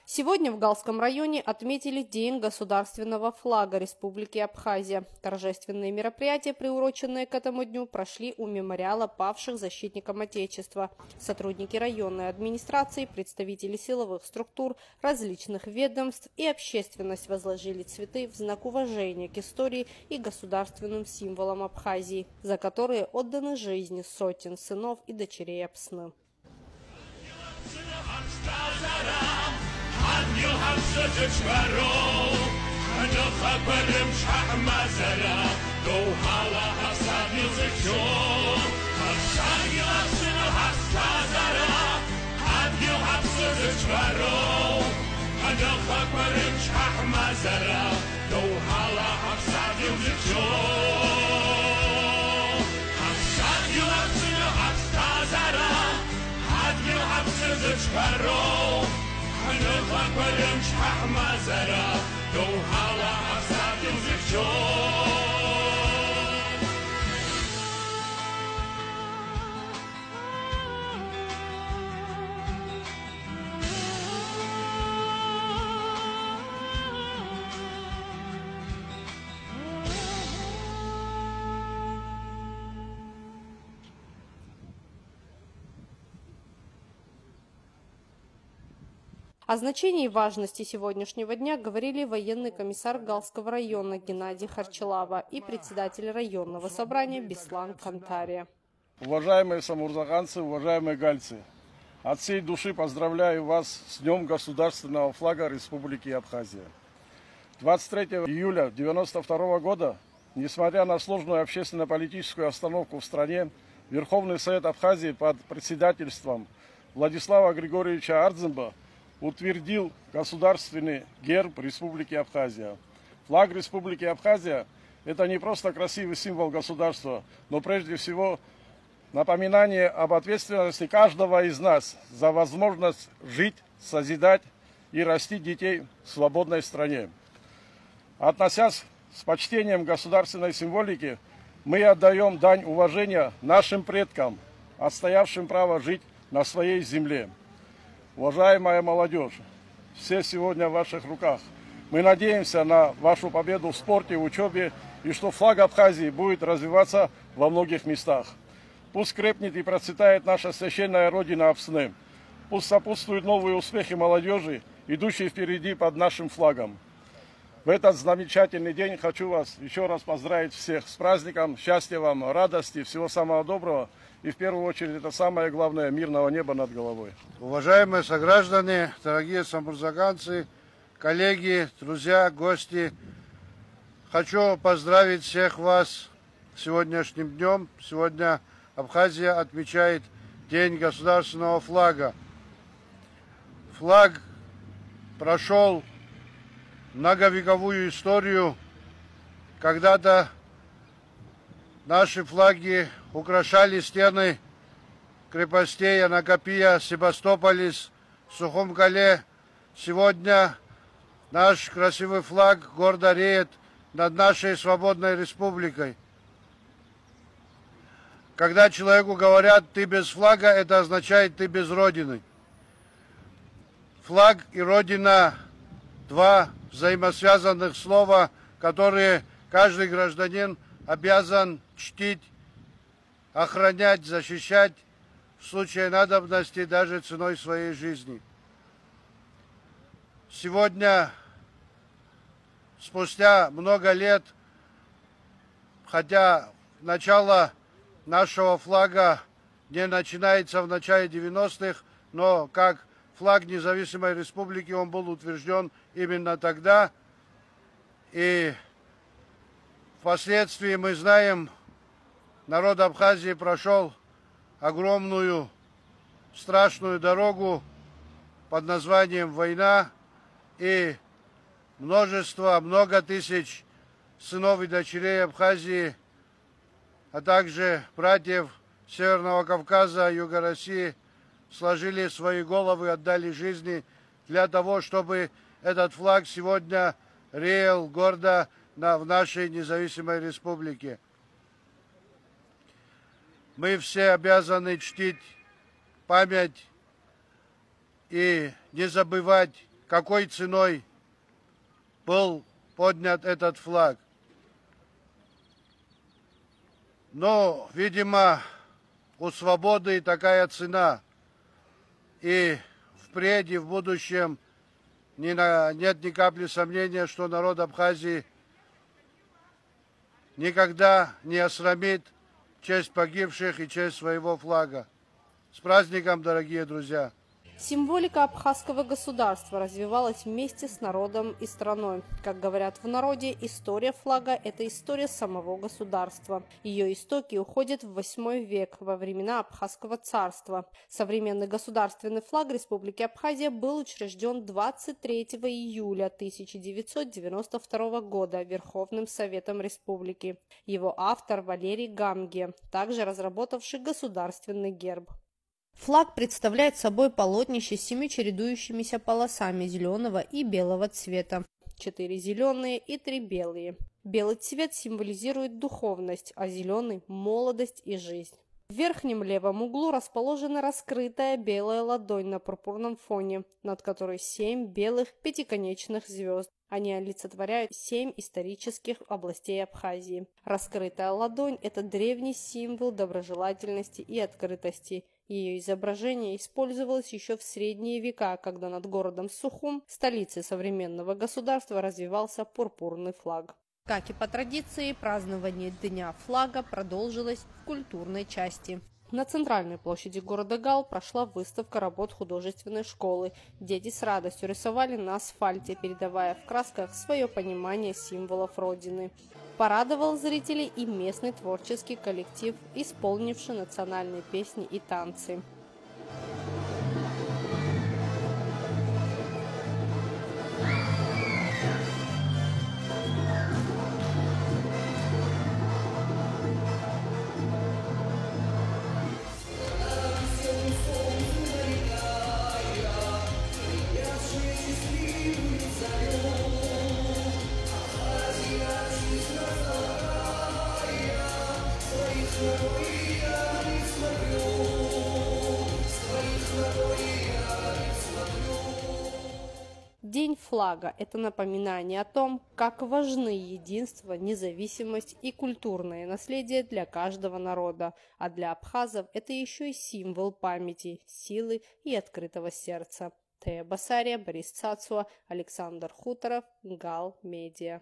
Сегодня в Галском районе отметили День государственного флага Республики Абхазия. Торжественные мероприятия, приуроченные к этому дню, прошли у мемориала павших защитникам Отечества. Сотрудники районной администрации, представители силовых структур, различных ведомств и общественность возложили цветы в знак уважения к истории и государственным символам Абхазии, за которые отданы жизни сотен сынов и дочерей Апсны. О значении и важности сегодняшнего дня говорили военный комиссар Галского района Геннадий Харчелава и председатель районного собрания Беслан Кантария. Уважаемые самурзаганцы, уважаемые гальцы, от всей души поздравляю вас с Днем государственного флага Республики Абхазия. 23 июля 1992 года, несмотря на сложную общественно-политическую обстановку в стране, Верховный Совет Абхазии под председательством Владислава Григорьевича Ардземба утвердил государственный герб Республики Абхазия. Флаг Республики Абхазия – это не просто красивый символ государства, но прежде всего напоминание об ответственности каждого из нас за возможность жить, созидать и растить детей в свободной стране. Относясь с почтением к государственной символике, мы отдаем дань уважения нашим предкам, отстоявшим право жить на своей земле. Уважаемая молодежь, все сегодня в ваших руках. Мы надеемся на вашу победу в спорте, в учебе и что флаг Абхазии будет развиваться во многих местах. Пусть крепнет и процветает наша священная родина Апсны. Пусть сопутствуют новые успехи молодежи, идущие впереди под нашим флагом. В этот замечательный день хочу вас еще раз поздравить всех с праздником. Счастья вам, радости, всего самого доброго. И в первую очередь, это самое главное, мирного неба над головой. Уважаемые сограждане, дорогие самурзаганцы, коллеги, друзья, гости, хочу поздравить всех вас с сегодняшним днем. Сегодня Абхазия отмечает День государственного флага. Флаг прошел многовековую историю. Когда-то наши флаги украшали стены крепостей Анакапия, Себастополис, Сухумкале. Сегодня наш красивый флаг гордо реет над нашей свободной республикой. Когда человеку говорят «ты без флага», это означает «ты без Родины». Флаг и Родина – два взаимосвязанных слова, которые каждый гражданин обязан чтить, охранять, защищать в случае надобности даже ценой своей жизни. Сегодня, спустя много лет, хотя начало нашего флага не начинается в начале 90-х, но как флаг независимой республики он был утвержден именно тогда. И впоследствии мы знаем, народ Абхазии прошел огромную, страшную дорогу под названием война, и много тысяч сынов и дочерей Абхазии, а также братьев Северного Кавказа, Юга России, сложили свои головы, отдали жизни для того, чтобы этот флаг сегодня реял гордо в нашей независимой республике. Мы все обязаны чтить память и не забывать какой ценой был поднят этот флаг. Но, видимо, у свободы такая цена. И впредь и в будущем нет ни капли сомнения, что народ Абхазии никогда не осрамит честь погибших и честь своего флага. С праздником, дорогие друзья! Символика абхазского государства развивалась вместе с народом и страной. Как говорят в народе, история флага – это история самого государства. Ее истоки уходят в VIII век, во времена Абхазского царства. Современный государственный флаг Республики Абхазия был учрежден 23 июля 1992 года Верховным Советом Республики. Его автор Валерий Гамге, также разработавший государственный герб. Флаг представляет собой полотнище с 7 чередующимися полосами зеленого и белого цвета. 4 зеленые и 3 белые. Белый цвет символизирует духовность, а зеленый – молодость и жизнь. В верхнем левом углу расположена раскрытая белая ладонь на пурпурном фоне, над которой 7 белых пятиконечных звезд. Они олицетворяют 7 исторических областей Абхазии. Раскрытая ладонь – это древний символ доброжелательности и открытости. Ее изображение использовалось еще в средние века, когда над городом Сухум, столицей современного государства, развивался пурпурный флаг. Как и по традиции, празднование Дня флага продолжилось в культурной части. На центральной площади города Гал прошла выставка работ художественной школы. Дети с радостью рисовали на асфальте, передавая в красках свое понимание символов Родины. Порадовал зрителей и местный творческий коллектив, исполнивший национальные песни и танцы. День флага – это напоминание о том, как важны единство, независимость и культурное наследие для каждого народа, а для абхазов это еще и символ памяти, силы и открытого сердца. Тея Басария, Борис Цацуа, Александр Хуторов, Гал Медиа.